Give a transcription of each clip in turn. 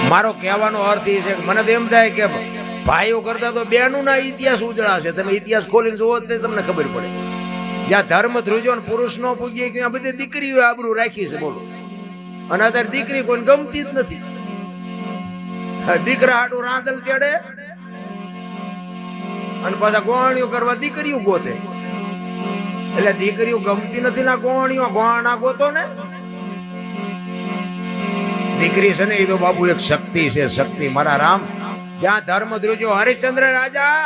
મારો કહેવાનો અર્થ એ છે કે મને તો એમ થાય કે ભાઈઓ કરતા તો બેનું ના ઇતિહાસ ઉજળા છે. તમે ઇતિહાસ ખોલીને જુઓ તો તમને ખબર પડે. જ્યાં ધર્મ ધ્રુજો પુરુષ નો પૂજ્ય ત્યાં બધી દીકરીઓ આબરૂ રાખી છે. બોલો. અને અત્યારે દીકરી કોઈને ગમતી જ નથી. દીકરા હાટું રાંદલ ચડે અને પાછા ગોવાણીઓ કરવા દીકરીઓ ગોતે. એટલે દીકરીઓ ગમતી નથી ના ગોવાણીઓ ગોવાણા ગોતો ને. દીકરી છે ને એ તો બાપુ એક શક્તિ છે. શક્તિ મારા રામ. જ્યાં ધર્મ ધ્રુજો હરિશ્ચંદ્ર રાજા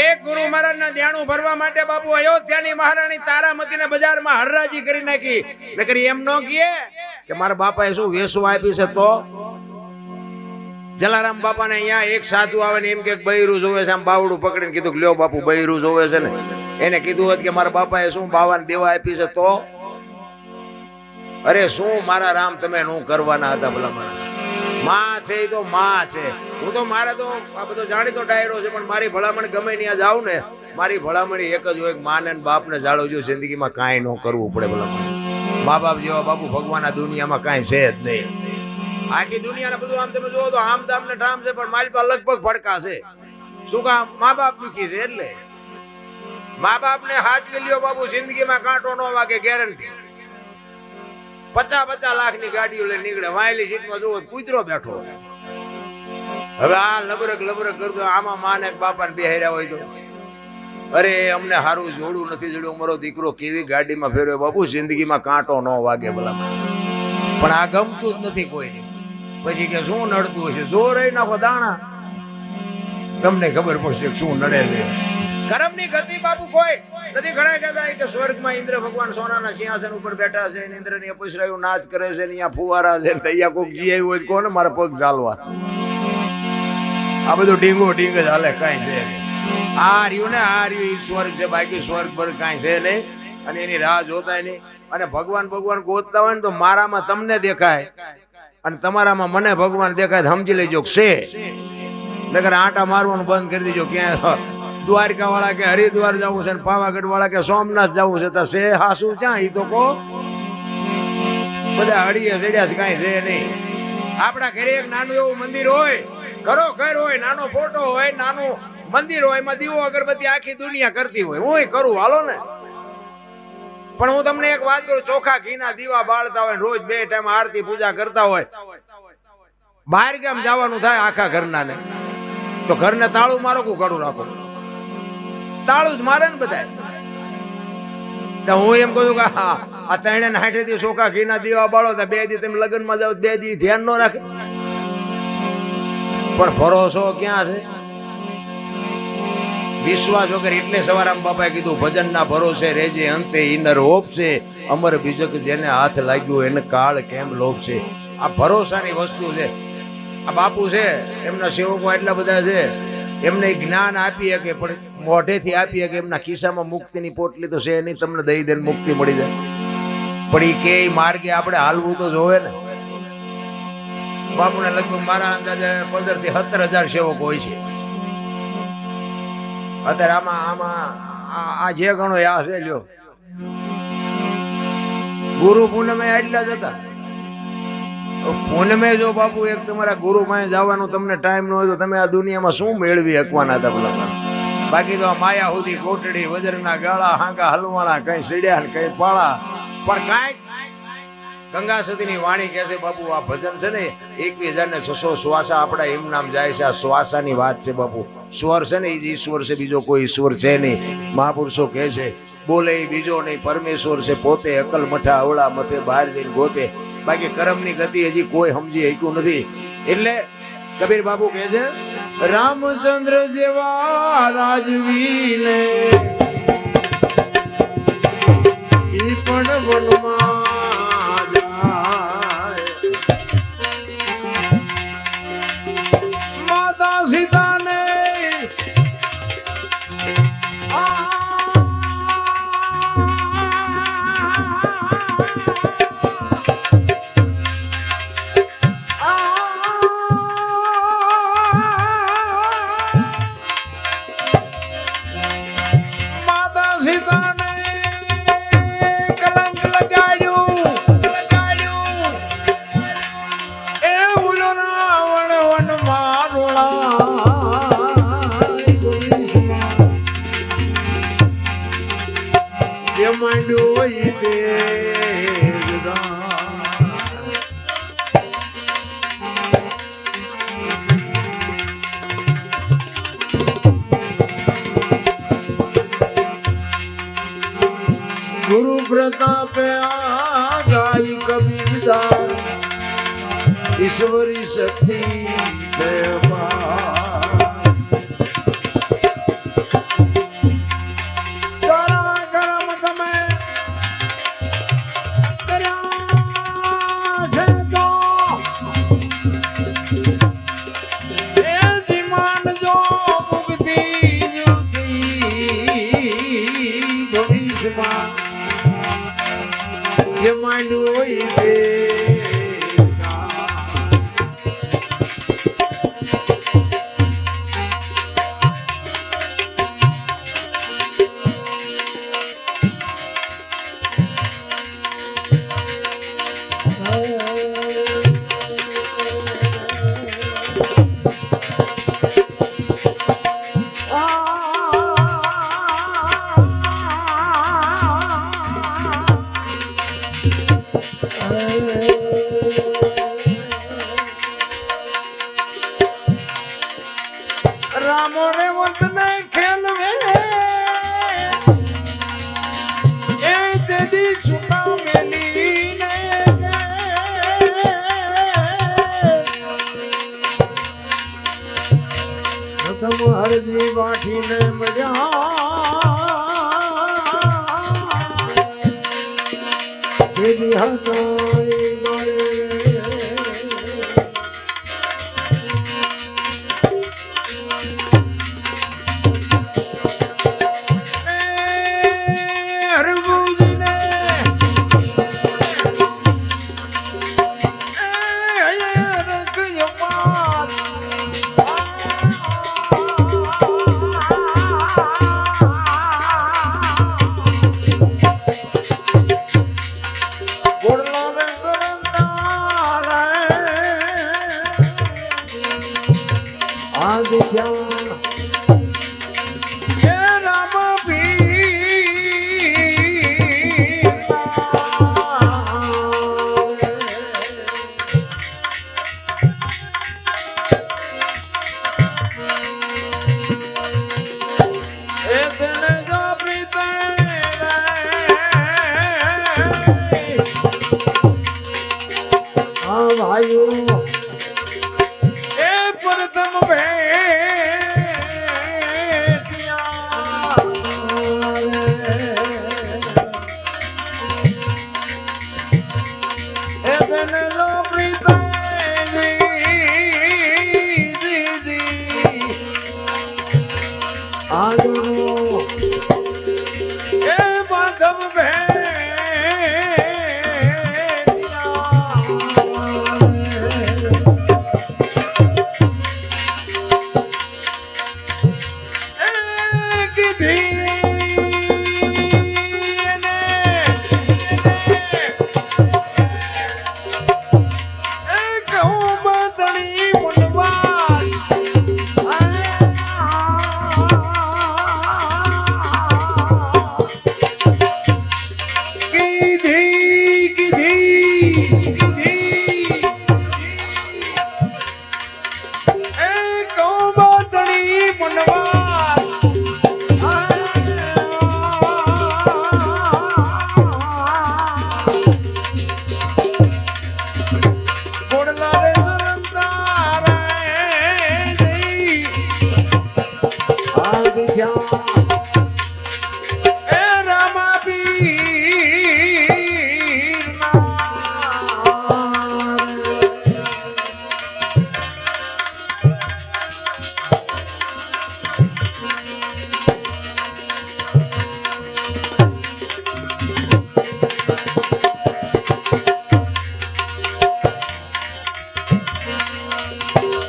એક ગુરુ મહારાજ ના દેણું ભરવા માટે બાપુ અયોધ્યાની મહારાણી તારામતીને બજારમાં હરરાજી કરી નાખી. નકર એમ ન કહે કે મારા બાપાએ શું વેસુ આપી છે. તો જલારામ બાપા ને અહીંયા એક સાધુ આવે ને એમ કે બૈરું જોવે છે. આમ બાવડું પકડીને કીધું લ્યો બાપુ બૈરું જોવે છે ને. એને કીધું હોત કે મારા બાપાએ શું બાવાને દેવા આપી છે. તો અરે શું મારા રામ તમે નું કરવાના હતા ભલા. માં છે એ તો માં છે. હું તો મારે તો આ બધો જાણીતો ડાયરો છે પણ મારી ભલામણ ગમે ત્યાં જાઉં ને મારી ભલામણી એક જ હોય બાપ ને બાપને જાળવજો. જિંદગીમાં કાંઈ ન કરવું પડે ભલામણ. મા બાપ જેવા બાપુ ભગવાન આ દુનિયામાં કાંઈ છે જ નહીં. આખી દુનિયાને બધું આમ તમે જુઓ તો આમ દામ ને ઠામ છે પણ મારી પાસે લગભગ ભડકા છે. શું કામ? મા બાપ દુખી છે એટલે. મા બાપ ને હાથ લ્યો બાપુ જિંદગીમાં કાંટો ન વાગે ગેરંટી. 50 લાખની ગાડીઓ લઈને નીકળે. વાયલી સીટમાં જોવો કૂતરો બેઠો. હવે આ લબરક કરતો આમાં માને બાપાને બેહાર્યા હોય તો અરે અમને સારું જોડું નથી જોડ્યું. મારો દીકરો કેવી ગાડીમાં ફેરવ્યો બાપુ જિંદગીમાં કાંટો ન વાગે ભલા. પણ આ ગમતું જ નથી કોઈને. પછી કે શું નડતું હશે? જો રહી નાખો દાણા તમને ખબર પડશે શું નડે છે. કર્મની ગતિ બાપુ કોઈ નથી. ઘણા કહેતા કે સ્વર્ગમાં ઇન્દ્ર ભગવાન સોનાના સિંહાસન ઉપર બેઠા છે. ઇન્દ્રની અપસરાયું નાચ કરે છે. અહીંયા ફુવારા છે. અહીંયા કોઈક જી આવ્યું હોય કોને મારા પગ ચાલવા. આ બધું ડીંગો ડીંગ જ હાલે. કાંઈ છે આ રહ્યું ને આ રહ્યું સ્વર્ગ છે. બાકી સ્વર્ગ પર કાંઈ છે નહીં. અને એની રાહ જોતા નહીં. અને ભગવાન ગોતતા હોય ને તો મારામાં તમને દેખાય અને તમારામાં મને ભગવાન દેખાય. સમજી લેજો છે. નકર આટા મારવાનું બંધ કરી દેજો. ક્યાં દ્વારકા વાળા કે હરિદ્વાર જવું છે, પાવાગઢ વાળા કે સોમનાથ જવું છે, તો છે હાસુ ક્યાં? ઈ તો કો બધા હળીએ ચડ્યા છે. કાંઈ છે નહીં. આપણા ઘરે એક નાનું એવું મંદિર હોય, ઘર હોય, નાનો ફોટો હોય, નાનું મંદિર હોય, એમાં દીવો અગરબત્તી આખી દુનિયા કરતી હોય. હું કરું હાલો ને. પણ હું તમને એક વાત કરું, ચોખા ઘીના દીવા બાળતા હોય, રોજ 2 ટાઈમ આરતી પૂજા કરતા હોય, બહાર ગામ જવાનું થાય આખા ઘરના ને તો ઘરને તાળું મારો કું કાઢું રાખો. તાળું જ મારે ને બધા. તો હું એમ કહું કે આ 360 દી ચોખા ઘીના દીવા બાળો, 2 દી તમે લગ્નમાં જાઓ, 2 દી ધ્યાન ન રાખે. પણ ભરોસો ક્યાં છે? વિશ્વાસ વગર. એટલે સવારામ બાપાએ કીધું ભજન ના ભરોસે રેજે અંતે ઇનર હોપશે, અમર બીજક જેને હાથ લાગ્યું એને કાળ કેમ લોપશે. આ ભરોસાની વસ્તુ છે. આ બાપુ છે એમના સેવકો એટલા બધા છે, એમને જ્ઞાન આપી શકે પણ મોઢેથી આપી શકે. એમના ખિસ્સામાં મુક્તિની પોટલી તો છે નહીં, તમને દઈ દઈને મુક્તિ મળી જાય. પણ એ કે માર્ગે આપણે હાલવું તો જોવે ને. બાપુને લગભગ મારા અંદાજે 15 થી 17,000 સેવકો હોય છે અત્યારે. આમાં આ જે ગણો આ છે લ્યો. ગુરુ પૂનમે એટલા જ હતા. પૂનમે જો બાપુ એક તમારા ગુરુ પાસે જવાનું તમને ટાઈમ ન હોય તો તમે આ દુનિયામાં શું મેળવી શકવાના હતા પેલા? બાકી તો માયા સુધી કોટડી, વજરના ગાળા, હાંકા હલવાણા, કઈ સીડ્યા ને કઈ પાળા. પણ કાંઈક ગંગા સતીની વાણી કહે છે બાપુ આ ભજન છે ને 21,600 શ્વાસા આપણા એમ નામ જાય છે. આ શ્વાસાની વાત છે બાપુ. સ્વર છે ને એ ઈશ્વર છે, બીજો કોઈ ઈશ્વર છે નહીં. મહાપુરુષો કહે છે બોલે એ બીજો નહીં, પરમેશ્વર છે પોતે. અકલ મઠા અવળા મથે બહાર જઈને ગોતે. બાકી કર્મની ગતિ હજી કોઈ સમજી શક્યું નથી. એટલે કબીર બાપુ કહે છે રામચંદ્ર જેવા રાજવીને ઈ પણ વનમાં જાય. માતા સીતાને કલંક લગાડી માંડ્યો હોય તે ગુરુ પ્રતાપે ગાય કબીરદાસ ઈશ્વરી શક્તિ છે સારા કરમ તમે કર્યા છે તો એ જીમાન જો મુક્તિ ભવિષ્યમાં જે માંડ્યું હોય તે રામો રે વતને ખેલવે એ તેદી છુટા મેલીને પ્રથમ હરજી વાઠીને મજા તેદી હતો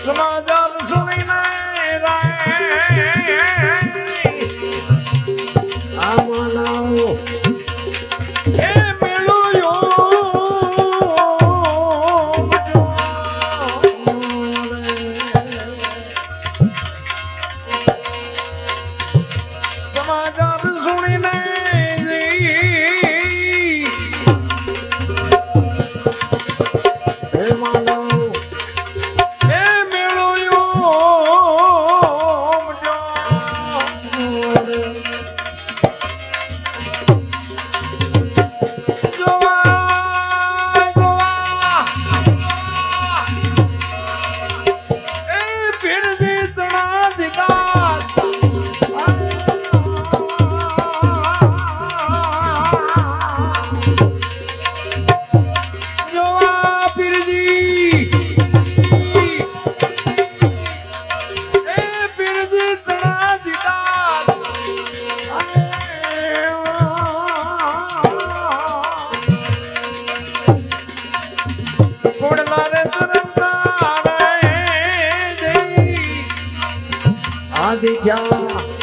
સમાચાર સુણીને દીધા